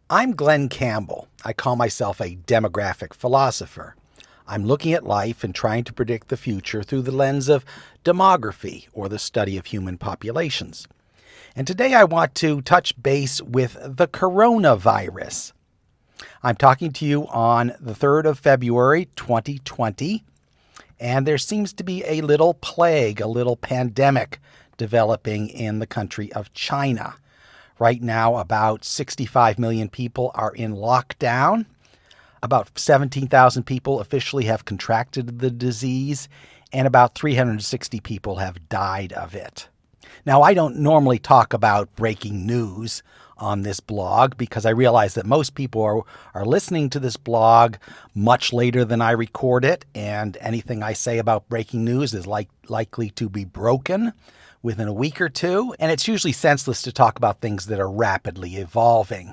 I'm Glenn Campbell. I call myself a demographic philosopher. I'm looking at life and trying to predict the future through the lens of demography, or the study of human populations. And today I want to touch base with the coronavirus. I'm talking to you on the 3rd of February, 2020, and there seems to be a little plague, a little pandemic developing in the country of China. Right now, about 65 million people are in lockdown. About 17,000 people officially have contracted the disease, and about 360 people have died of it. Now, I don't normally talk about breaking news on this blog because I realize that most people are listening to this blog much later than I record it, and anything I say about breaking news is likely to be broken within a week or two, and it's usually senseless to talk about things that are rapidly evolving.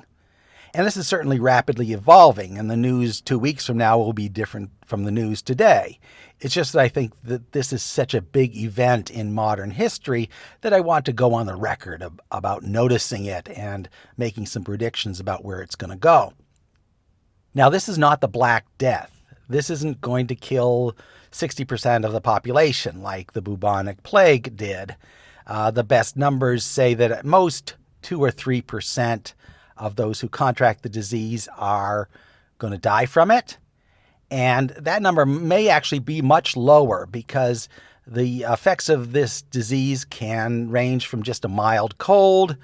And this is certainly rapidly evolving, and the news 2 weeks from now will be different from the news today. It's just that I think that this is such a big event in modern history that I want to go on the record about noticing it and making some predictions about where it's going to go. Now, this is not the Black Death. This isn't going to kill 60% of the population like the bubonic plague did. The best numbers say that at most 2 or 3% of those who contract the disease are going to die from it. And that number may actually be much lower because the effects of this disease can range from just a mild cold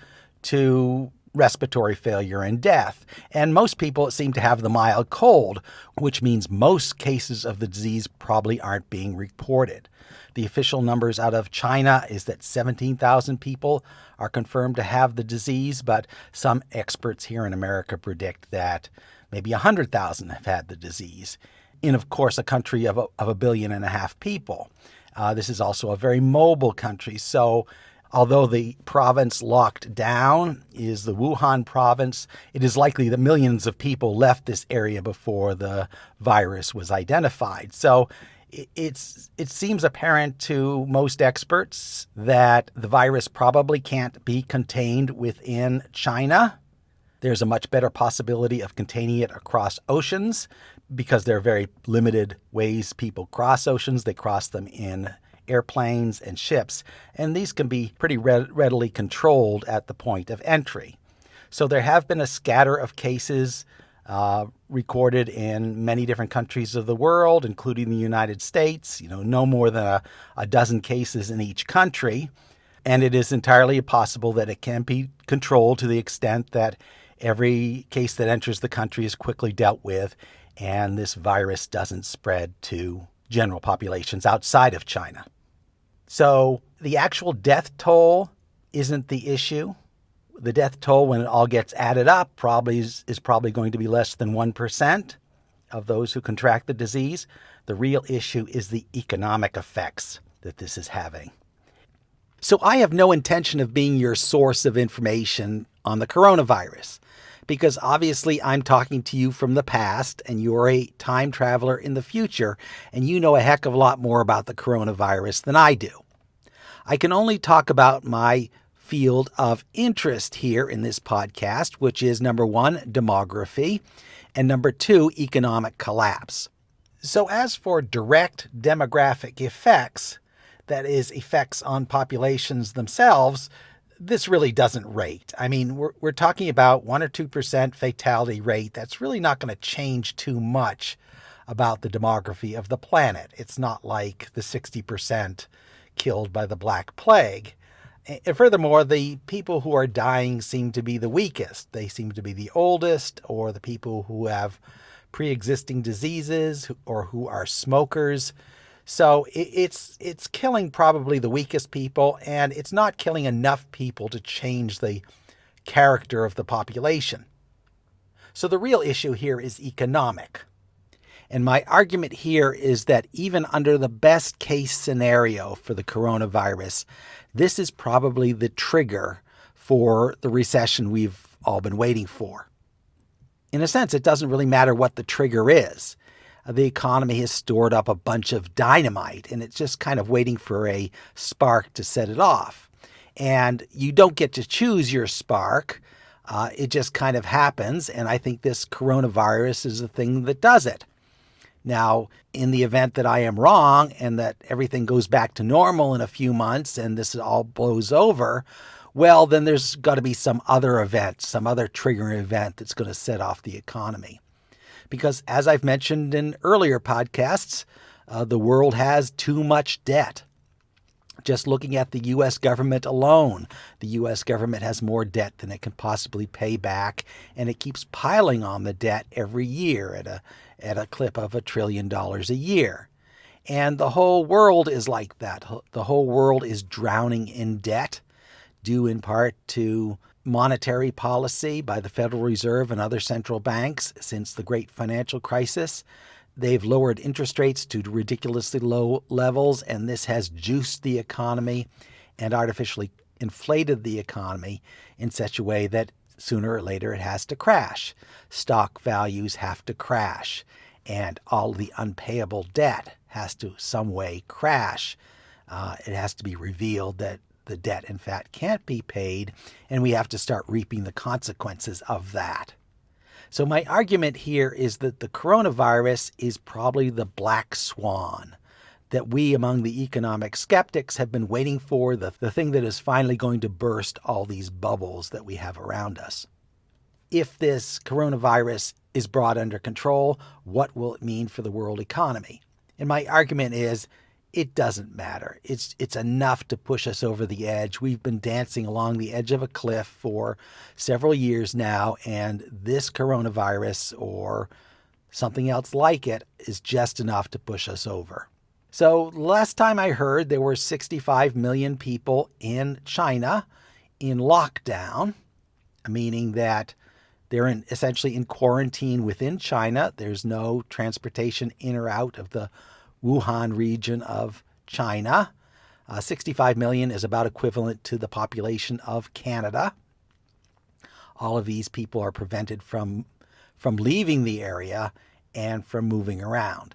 to respiratory failure and death. And most people seem to have the mild cold, which means most cases of the disease probably aren't being reported. The official numbers out of China is that 17,000 people are confirmed to have the disease, but some experts here in America predict that maybe 100,000 have had the disease in, of course, a country of 1.5 billion people. This is also a very mobile country. So although the province locked down is the Wuhan province, it is likely that millions of people left this area before the virus was identified. So it seems apparent to most experts that the virus probably can't be contained within China. There's a much better possibility of containing it across oceans because there are very limited ways people cross oceans. They cross them in airplanes and ships, and these can be pretty readily controlled at the point of entry. So there have been a scatter of cases recorded in many different countries of the world, including the United States, no more than a dozen cases in each country. And it is entirely possible that it can be controlled to the extent that every case that enters the country is quickly dealt with, and this virus doesn't spread to general populations outside of China. So the actual death toll isn't the issue. The death toll, when it all gets added up, is probably going to be less than 1% of those who contract the disease. The real issue is the economic effects that this is having. So I have no intention of being your source of information on the coronavirus, because obviously I'm talking to you from the past and you're a time traveler in the future, and you know a heck of a lot more about the coronavirus than I do. I can only talk about my field of interest here in this podcast, which is number 1, demography, and number 2, economic collapse. So as for direct demographic effects, that is effects on populations themselves, this really doesn't rate. I mean, we're talking about 1 or 2% fatality rate. That's really not going to change too much about the demography of the planet. It's not like the 60% killed by the Black Plague. And furthermore, the people who are dying seem to be the weakest. They seem to be the oldest, or the people who have pre-existing diseases, or who are smokers. So it's killing probably the weakest people, and it's not killing enough people to change the character of the population. So the real issue here is economic. And my argument here is that even under the best case scenario for the coronavirus, this is probably the trigger for the recession we've all been waiting for. In a sense, it doesn't really matter what the trigger is. The economy has stored up a bunch of dynamite, and it's just kind of waiting for a spark to set it off. And you don't get to choose your spark. It just kind of happens, and I think this coronavirus is the thing that does it. Now, in the event that I am wrong and that everything goes back to normal in a few months and this all blows over, well, then there's got to be some other event, some other triggering event that's going to set off the economy. Because as I've mentioned in earlier podcasts, the world has too much debt. Just looking at the U.S. government alone, the U.S. government has more debt than it can possibly pay back, and it keeps piling on the debt every year at a clip of $1 trillion a year. And the whole world is like that. The whole world is drowning in debt, due in part to monetary policy by the Federal Reserve and other central banks since the great financial crisis. They've lowered interest rates to ridiculously low levels, and this has juiced the economy and artificially inflated the economy in such a way that sooner or later it has to crash. Stock values have to crash, and all the unpayable debt has to some way crash. It has to be revealed that the debt, in fact, can't be paid, and we have to start reaping the consequences of that. So my argument here is that the coronavirus is probably the black swan that we among the economic skeptics have been waiting for, the thing that is finally going to burst all these bubbles that we have around us. If this coronavirus is brought under control, what will it mean for the world economy? And my argument is it doesn't matter. It's enough to push us over the edge. We've been dancing along the edge of a cliff for several years now, and this coronavirus or something else like it is just enough to push us over. So last time I heard, there were 65 million people in China in lockdown, meaning that they're essentially in quarantine within China. There's no transportation in or out of the Wuhan region of China. 65 million is about equivalent to the population of Canada. All of these people are prevented from leaving the area and from moving around.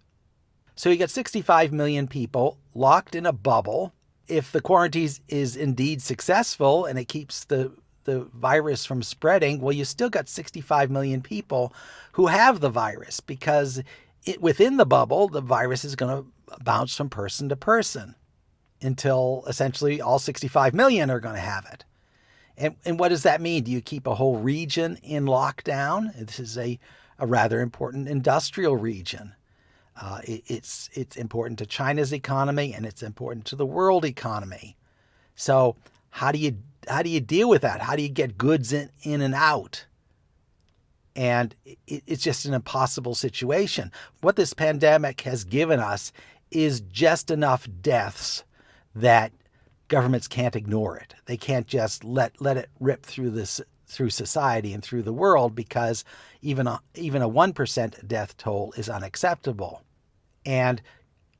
So you get 65 million people locked in a bubble. If the quarantine is indeed successful and it keeps the virus from spreading, well, you still got 65 million people who have the virus because within the bubble, the virus is going to bounce from person to person until essentially all 65 million are going to have it. And what does that mean? Do you keep a whole region in lockdown? This is a rather important industrial region. It's important to China's economy and it's important to the world economy. So how do you deal with that? How do you get goods in and out? And it's just an impossible situation. What this pandemic has given us is just enough deaths that governments can't ignore it. They can't just let it rip through society and through the world, because even a 1% death toll is unacceptable. And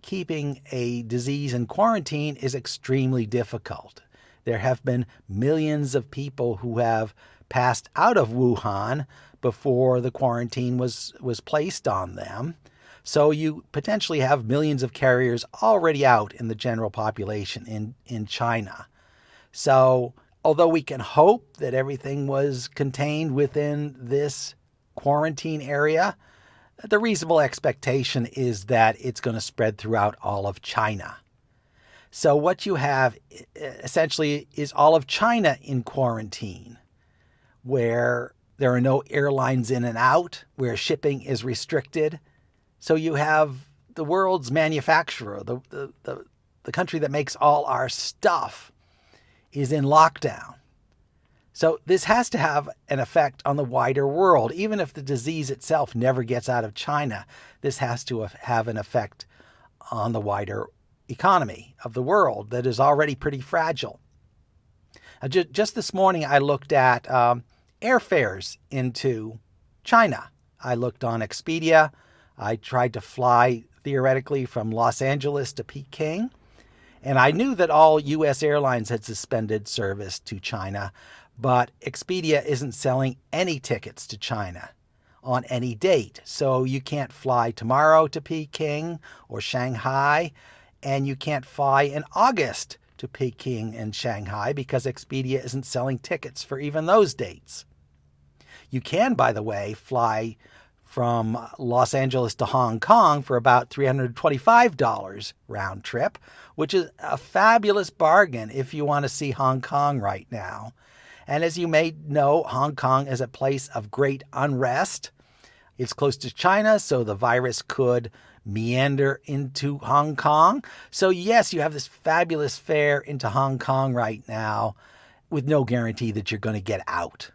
keeping a disease in quarantine is extremely difficult. There have been millions of people who have passed out of Wuhan before the quarantine was placed on them. So you potentially have millions of carriers already out in the general population in China. So although we can hope that everything was contained within this quarantine area, the reasonable expectation is that it's going to spread throughout all of China. So what you have essentially is all of China in quarantine, where there are no airlines in and out, where shipping is restricted. So you have the world's manufacturer, the country that makes all our stuff, is in lockdown. So this has to have an effect on the wider world. Even if the disease itself never gets out of China, this has to have an effect on the wider economy of the world that is already pretty fragile. Just this morning, I looked at airfares into China. I looked on Expedia. I tried to fly theoretically from Los Angeles to Peking, and I knew that all U.S. airlines had suspended service to China, but Expedia isn't selling any tickets to China on any date. So you can't fly tomorrow to Peking or Shanghai, and you can't fly in August to Peking and Shanghai because Expedia isn't selling tickets for even those dates. You can, by the way, fly from Los Angeles to Hong Kong for about $325 round trip, which is a fabulous bargain if you want to see Hong Kong right now. And as you may know, Hong Kong is a place of great unrest. It's close to China, so the virus could meander into Hong Kong. So yes, you have this fabulous fare into Hong Kong right now with no guarantee that you're going to get out.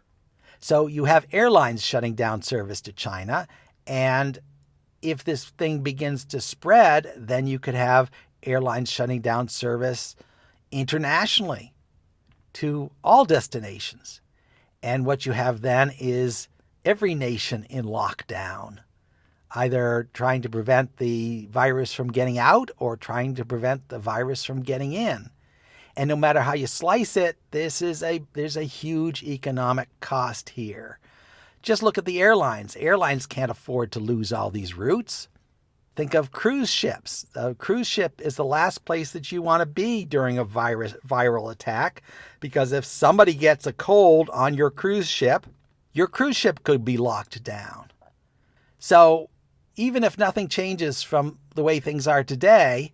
So you have airlines shutting down service to China, and if this thing begins to spread, then you could have airlines shutting down service internationally to all destinations. And what you have then is every nation in lockdown, either trying to prevent the virus from getting out or trying to prevent the virus from getting in. And no matter how you slice it, there's a huge economic cost here. Just look at the airlines. Airlines can't afford to lose all these routes. Think of cruise ships. A cruise ship is the last place that you want to be during a viral attack, because if somebody gets a cold on your cruise ship could be locked down. So even if nothing changes from the way things are today,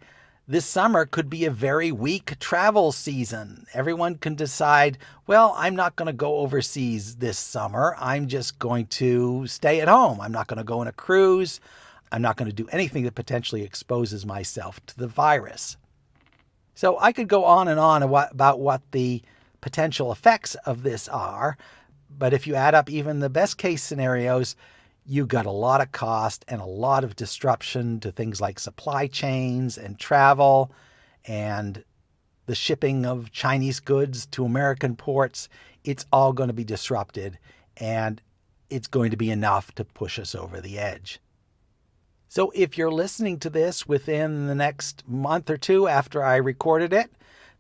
this summer could be a very weak travel season. Everyone can decide, well, I'm not going to go overseas this summer. I'm just going to stay at home. I'm not going to go on a cruise. I'm not going to do anything that potentially exposes myself to the virus. So I could go on and on about what the potential effects of this are. But if you add up even the best case scenarios, you got a lot of cost and a lot of disruption to things like supply chains and travel and the shipping of Chinese goods to American ports. It's all going to be disrupted, and it's going to be enough to push us over the edge. So if you're listening to this within the next month or two after I recorded it,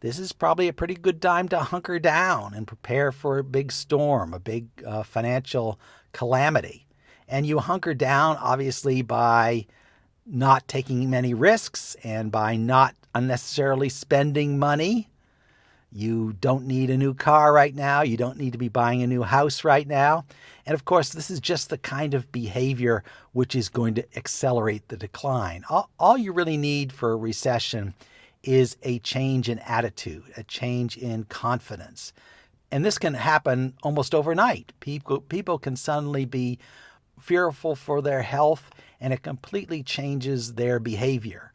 this is probably a pretty good time to hunker down and prepare for a big storm, a big financial calamity. And you hunker down, obviously, by not taking many risks and by not unnecessarily spending money. You don't need a new car right now. You don't need to be buying a new house right now. And of course, this is just the kind of behavior which is going to accelerate the decline. All you really need for a recession is a change in attitude, a change in confidence. And this can happen almost overnight. People can suddenly be fearful for their health, and it completely changes their behavior.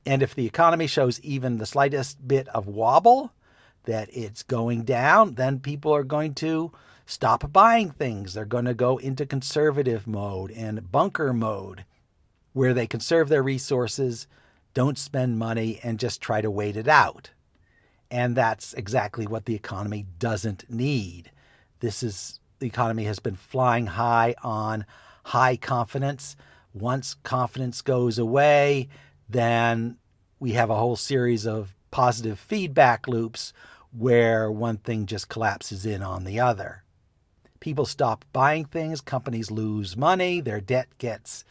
And if the economy shows even the slightest bit of wobble, that it's going down, then people are going to stop buying things. They're going to go into conservative mode and bunker mode, where they conserve their resources, don't spend money, and just try to wait it out. And that's exactly what the economy doesn't need. The economy has been flying high on high confidence. Once confidence goes away, then we have a whole series of positive feedback loops where one thing just collapses in on the other. People stop buying things, companies lose money, their debt gets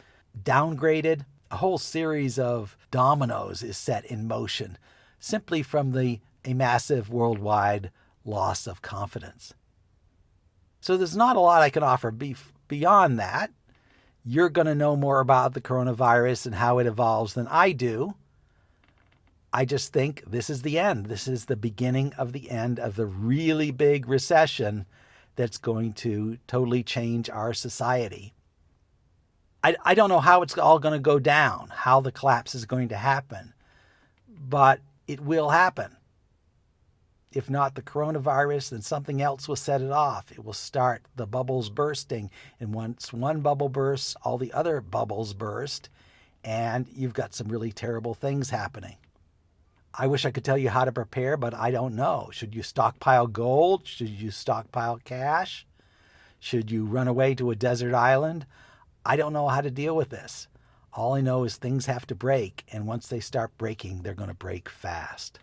downgraded. A whole series of dominoes is set in motion simply from a massive worldwide loss of confidence. So there's not a lot I can offer beyond that. You're going to know more about the coronavirus and how it evolves than I do. I just think this is the end. This is the beginning of the end of the really big recession that's going to totally change our society. I don't know how it's all going to go down, how the collapse is going to happen, but it will happen. If not the coronavirus, then something else will set it off. It will start the bubbles bursting. And once one bubble bursts, all the other bubbles burst. And you've got some really terrible things happening. I wish I could tell you how to prepare, but I don't know. Should you stockpile gold? Should you stockpile cash? Should you run away to a desert island? I don't know how to deal with this. All I know is things have to break. And once they start breaking, they're going to break fast.